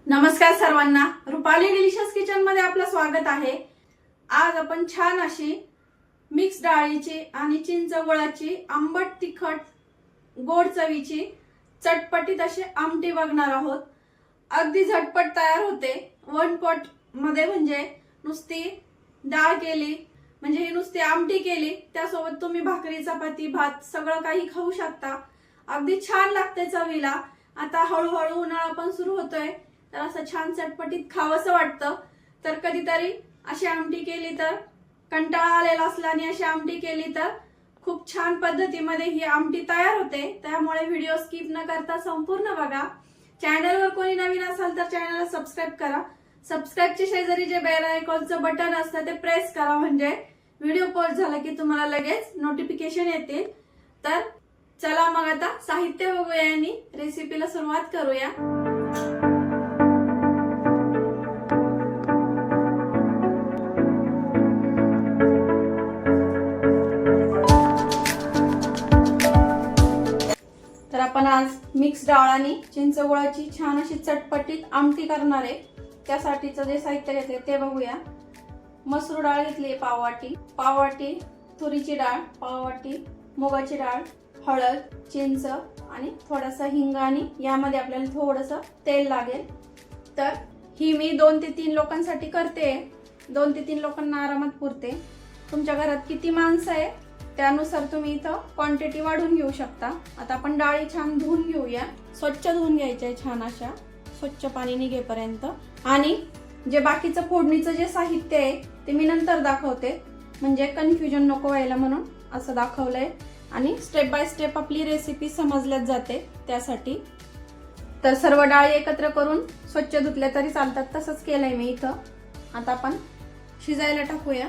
नमस्कार सर्वांना, Rupali delicious kitchen मध्ये आपलं स्वागत आहे। आज आपण छान अशी मिक्स डाळीची आणि चिंच गुळाची आंबट तिखट गोड चवीची चटपटीत अशी आमटी बघणार आहोत। अगदी झटपट तयार होते। वन पॉट मध्ये म्हणजे नुसती डाळ केली म्हणजे ही नुसती आमटी केली, त्यासोबत तुम्ही भाकरी चपाती भात सगळं काही खाऊ शकता। अगदी छान लागते चवीला। आता हळूहळू उन्हाळा पण सुरू होतोय, तर असं छान चटपटीत खावंसं वाटतं। तर कधीतरी अशी आमटी केली तर कंटाळा आलेला असला आणि अशी आमटी केली तर खूप छान पद्धतीमध्ये ही आमटी तयार होते। त्यामुळे व्हिडिओ स्किप न करता संपूर्ण बघा। चॅनलवर कोणी नवीन असाल तर चॅनलला सबस्क्राइब करा। सबस्क्राइबच्या शेजारी जे बेल आयकॉनचं बटन असतं ते प्रेस करा, म्हणजे व्हिडिओ पोस्ट झाला की तुम्हाला लगेच नोटिफिकेशन येतील। तर चला मग आता साहित्य बघूया आणि रेसिपीला सुरुवात करूया। तर आपण आज मिक्स डाळ आणि चिंच गुळाची छान अशी चटपटीत आमटी करणार आहे। त्यासाठीचं जे साहित्य घेतले ते बघूया। मसूर डाळ घेतली पाव वाटी तुरीची डाळ पाव वाटी, मुगाची डाळ, हळद, चिंच आणि थोडासा हिंग आणि यामध्ये आपल्याला थोडंसं तेल लागेल। तर ही मी 2 ते 3 लोकांसाठी करते। 2 ते 3 लोकांना आरामात पुरते। तुमच्या घरात किती माणसं आहे त्यानुसार तुम्ही इथं क्वांटिटी वाढवून घेऊ शकता। आता आपण डाळी छान धुवून घेऊया। स्वच्छ धुवून घ्यायच्या छान अशा, स्वच्छ पाणी निघेपर्यंत। आणि जे बाकीचं फोडणीचं जे साहित्य आहे ते मी नंतर दाखवते, म्हणजे कन्फ्युजन नको व्हायला म्हणून असं दाखवलंय। आणि स्टेप बाय स्टेप आपली रेसिपी समजल्याच जाते त्यासाठी। तर सर्व डाळी एकत्र करून स्वच्छ धुतल्या तरी चालतात, तसंच केलंय मी इथं। आता आपण शिजायला टाकूया।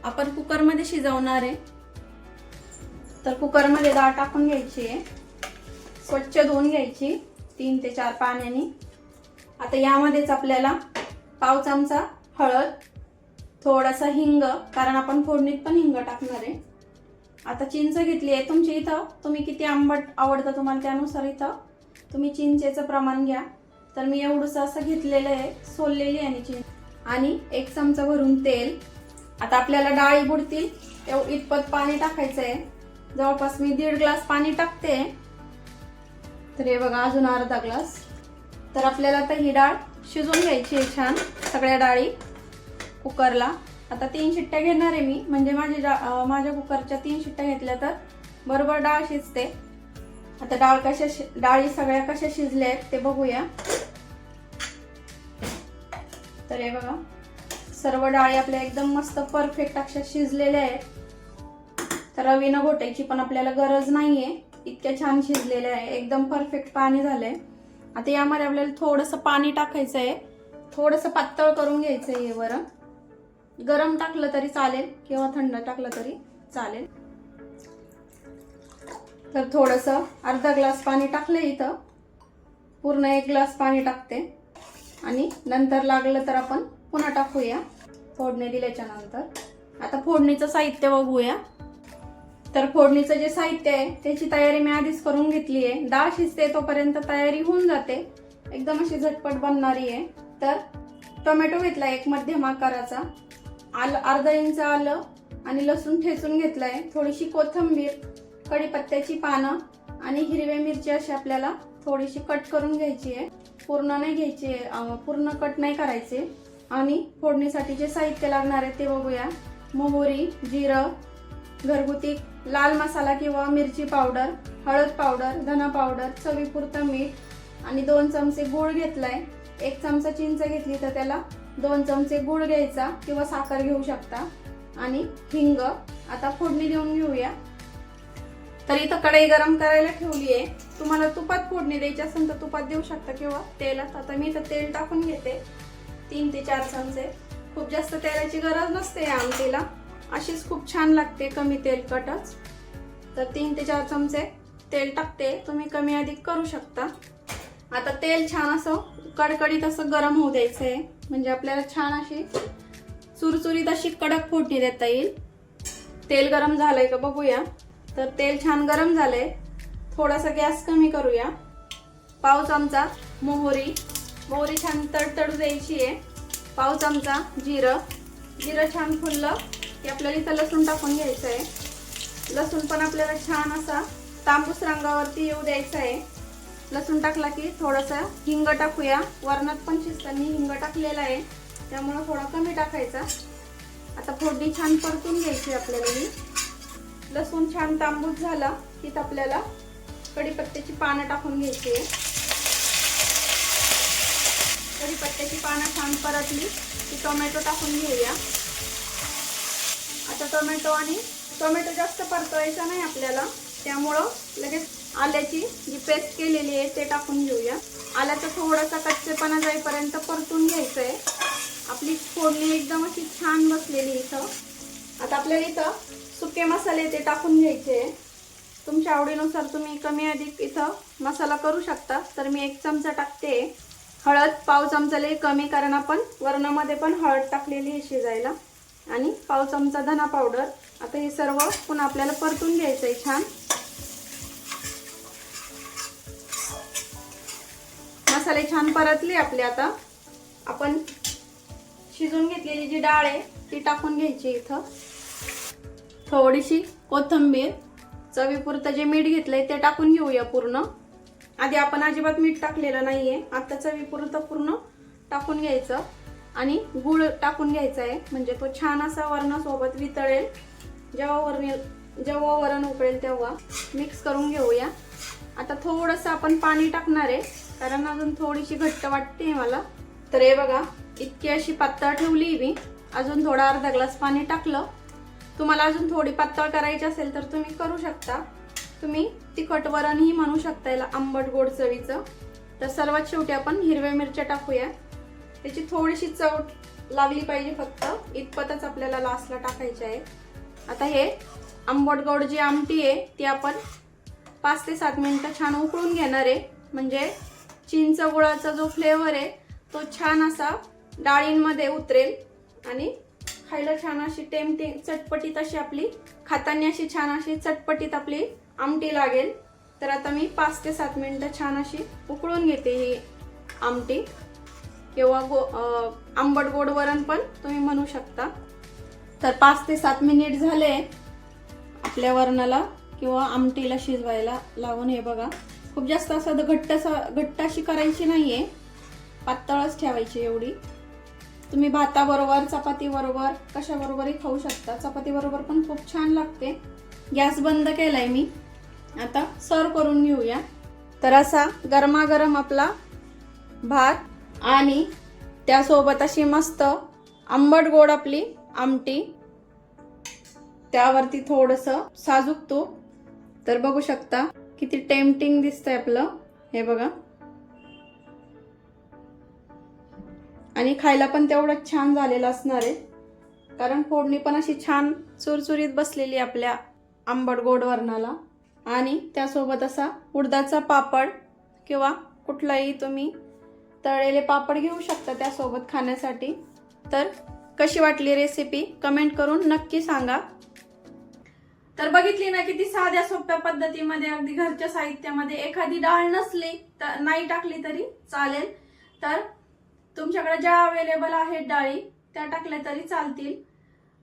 आपण कुकरमध्ये शिजवणार आहे। तर कुकरमध्ये डाळ टाकून घ्यायची आहे, स्वच्छ धुवून घ्यायची 3 ते 4 पाण्याने। आता यामध्येच आपल्याला पाव चमचा हळद, थोडासा हिंग, कारण आपण फोडणीत पण हिंग टाकणार आहे। आता चिंच घेतली आहे। तुमची इथं तुम्ही किती आंबट आवडतं तुम्हाला त्यानुसार इथं तुम्ही चिंचेचं प्रमाण घ्या। तर मी एवढंसं असं घेतलेलं आहे, सोललेली आणि चिंच। आणि 1 चमचा भरून तेल। आता आपल्याला डाळी बुडतील इतपत पाणी टाकायचं आहे। जवळपास मी 1.5 ग्लास पाणी टाकते। तर हे बघा अजून अर्धा ग्लास। तर आपल्याला आता ही डाळ शिजवून घ्यायची आहे छान सगळ्या डाळी कुकरला। आता 3 शिट्ट्या घेणार आहे मी, म्हणजे माझ्या कुकरच्या 3 शिट्ट्या घेतल्या तर बरोबर डाळ शिजते। आता डाळी सगळ्या कशा शिजल्या आहेत ते बघूया। तर हे बघा सर्व डाळी आपल्या एकदम मस्त परफेक्ट अशा शिजलेल्या आहेत। तर रवी न घोटायची पण आपल्याला गरज नाहीये, इतक्या छान शिजलेल्या आहे, एकदम परफेक्ट पाणी झालंय। आता यामध्ये आपल्याला थोडंसं पाणी टाकायचं आहे, थोडंसं पातळ करून घ्यायचं आहे। बरं गरम टाकलं तरी चालेल किंवा थंड टाकलं तरी चालेल। तर थोडंसं अर्धा ग्लास पाणी टाकलं इथं, पूर्ण 1 ग्लास पाणी टाकते आणि नंतर लागलं तर आपण पुन्हा टाकूया फोडणी दिल्याच्या नंतर। आता फोडणीचं साहित्य बघूया। तर फोडणीचं जे साहित्य आहे त्याची तयारी मी आधीच करून घेतली आहे। डाळ शिजते तोपर्यंत तयारी होऊन जाते, एकदम अशी झटपट बनणारी आहे। तर टोमॅटो घेतला 1 मध्यम आकाराचा, अर्धा इंच आलं आणि लसूण ठेचून घेतलाय, थोडीशी कोथिंबीर, कढीपत्त्याची पानं आणि हिरव्या मिरची अशी आपल्याला थोडीशी कट करून घ्यायची आहे। पूर्ण नाही घ्यायची, पूर्ण कट नाही करायचे। आणि फोडणीसाठी जे साहित्य लागणार आहे ते बघूया। मोहरी, जिरं, घरगुती लाल मसाला किंवा मिरची पावडर, हळद पावडर, धना पावडर, चवीपुरतं मीठ आणि 2 चमचे गूळ घेतलाय। 1 चमचा चिंच घेतली तर त्याला 2 चमचे गूळ घ्यायचा किंवा साखर घेऊ शकता आणि हिंग। आता फोडणी देऊन घेऊया। तर इथं कढई गरम करायला ठेवली आहे। तुम्हाला तुपात फोडणी द्यायची असेल तर तुपात देऊ शकता किंवा तेलात। आता मी इथं तेल टाकून घेते 3 ते 4 चमचे। खूप जास्त तेलाची गरज नसते या आमटीला, अशीच खूप छान लागते, कमी तेलकटच। तर 3 ते 4 चमचे तेल टाकते, तुम्ही कमी अधिक करू शकता। आता तेल छान असं कडकडीत असं गरम होऊ द्यायचंय, म्हणजे आपल्याला छान अशी चुरचुरीत अशी कडक फोडणी देता येईल। तेल गरम झालंय का बघूया। तर तेल छान गरम झालंय, थोडासा गॅस कमी करूया। पाव चमचा मोहरी, मोहरी छान तडतडू द्यायची आहे. पाव चमचा जिरं. जिरं छान फुललं की आपल्याला इथं लसूण टाकून घ्यायचं आहे. लसूण पण आपल्याला छान असा तांबूस रंगावरती येऊ द्यायचा आहे. लसूण टाकला की थोडंसं हिंग टाकूया. वरणात पण शिजताना हिंग टाकलेला आहे, त्यामुळं थोडा कमी टाकायचा. आता फोडणी छान परतून घ्यायची आपल्याला. ही लसूण छान तांबूस झाला की आपल्याला कढीपत्त्याची पानं टाकून घ्यायची आहे. कढीपत्त्याची पानं छान परतली की टोमॅटो टाकून घेऊया. आता टोमॅटो जास्त परतवायचा नाही आपल्याला, त्यामुळं लगेच आल्याची जी पेस्ट केलेली आहे ते टाकून घेऊया. आल्याचा थोडासा कच्चेपणा जाईपर्यंत परतून घ्यायचं आहे. आपली फोडणी एकदम अशी छान बसलेली इथं. आता आपल्याला इथं सुके मसाले ते टाकून घ्यायचे. तुमच्या आवडीनुसार तुम्ही कमी अधिक इथं मसाला करू शकता. तर मी 1 चमचा टाकते. हळद पाव चमचा लई कमी, कारण आपण वरणामध्ये पण हळद टाकलेली आहे शिजायला. आणि पाव चमचा धना पावडर. आता हे सर्व पुन्हा आपल्याला परतून घ्यायचं आहे छान. मसाले छान परतले आपले. आता आपण शिजून घेतलेली जी डाळ आहे ती टाकून घ्यायची इथं. थोडीशी कोथिंबीर, चवीपुरतं जे मीठ घेतलंय ते टाकून घेऊया पूर्ण. आधी आपण अजिबात मीठ टाकलेलं नाहीये, आता चवीपुरतं पूर्ण टाकून घ्यायचं. आणि गूळ टाकून घ्यायचा आहे, म्हणजे तो छान असा वरणासोबत वितळेल. जेव्हा वरण उकळेल तेव्हा मिक्स करून घेऊया. आता थोडंसं आपण पाणी टाकणार आहे, कारण अजून थोडीशी घट्ट वाटते मला. तर हे बघा, इतकी अशी पातळ ठेवली मी. अजून थोडा अर्धा ग्लास पाणी टाकलं. तुम्हाला अजून थोडी पातळ करायची असेल तर तुम्ही करू शकता. तुम्ही तिखट वरणही म्हणू शकता याला, आंबट गोड चवीचं. तर सर्वात शेवटी आपण हिरव्या मिरच्या टाकूया. त्याची थोडीशी चव लागली पाहिजे, फक्त इतपतच आपल्याला लास्टला टाकायची आहे. आता हे आंबट गोड जी आमटी आहे ती आपण 5 ते 7 मिनिटं छान उकळून घेणार आहे. म्हणजे चिंच गुळाचा जो फ्लेवर आहे तो छान असा डाळींमध्ये उतरेल आणि खायला छान अशी टेम्पटिंग चटपटीत अशी आपली खाताना अशी छान अशी चटपटीत आपली आमटी लागेल. तर आता मी 5 ते 7 मिनिटं छान अशी उकळून घेते ही आमटी, किंवा आंबट गोड वरण पण तुम्ही म्हणू शकता. तर 5 ते 7 मिनिट झाले आपल्या वरणाला किंवा आमटीला शिजवायला लावून. हे बघा, खूप जास्त असं घट्ट अशी करायची नाहीये, पातळच ठेवायची एवढी. तुम्ही भाताबरोबर, चपातीबरोबर, कशाबरोबरही खाऊ शकता. चपातीबरोबर पण खूप छान लागते. गॅस बंद केलाय मी. आता सर्व करून घेऊया. तर असा गरमागरम आपला भात आणि त्यासोबत अशी मस्त आंबट गोड आपली आमटी, त्यावरती थोडंसं साजूक तूप. तर बघू शकता किती टेम्पटिंग दिसतंय आपलं. हे बघा, आणि खायला पण तेवढंच छान झालेलं असणार आहे, कारण फोडणी पण अशी छान चुरचुरीत बसलेली आपल्या आंबट गोड वरणाला. आणि त्यासोबत असा उडदाचा पापड किंवा कुठलाही तुम्ही तळलेले पापड घेऊ शकता त्यासोबत खाण्यासाठी. तर कशी वाटली रेसिपी कमेंट करून नक्की सांगा. तर बघितली ना किती साध्या सोप्या पद्धतीमध्ये, अगदी घरच्या साहित्यामध्ये. एखादी डाळ नसली तर नाही टाकली तरी चालेल. तर तुमच्याकडे ज्या अवेलेबल आहेत डाळी त्या टाकल्या तरी चालतील.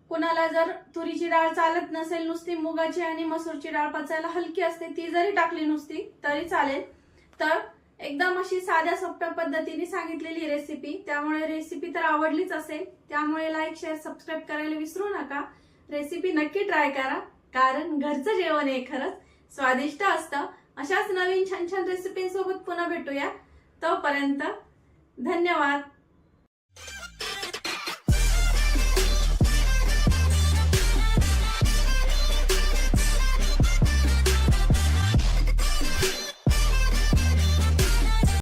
कुणाला जर तुरीची डाळ चालत नसेल, नुसती मुगाची आणि मसूरची डाळ पचायला हलकी असते, ती जरी टाकली नुसती तरी चालेल. तर एकदम अशी साध्या सोप्या पद्धतीने सांगितलेली रेसिपी, त्यामुळे रेसिपी तर आवडलीच असेल. त्यामुळे लाईक, शेअर, सबस्क्राईब करायला विसरू नका. रेसिपी नक्की ट्राय करा, कारण घरचं जेवण हे खरंच स्वादिष्ट असतं. अशाच नवीन छान छान रेसिपींसोबत पुन्हा भेटूया. तोपर्यंत धन्यवाद.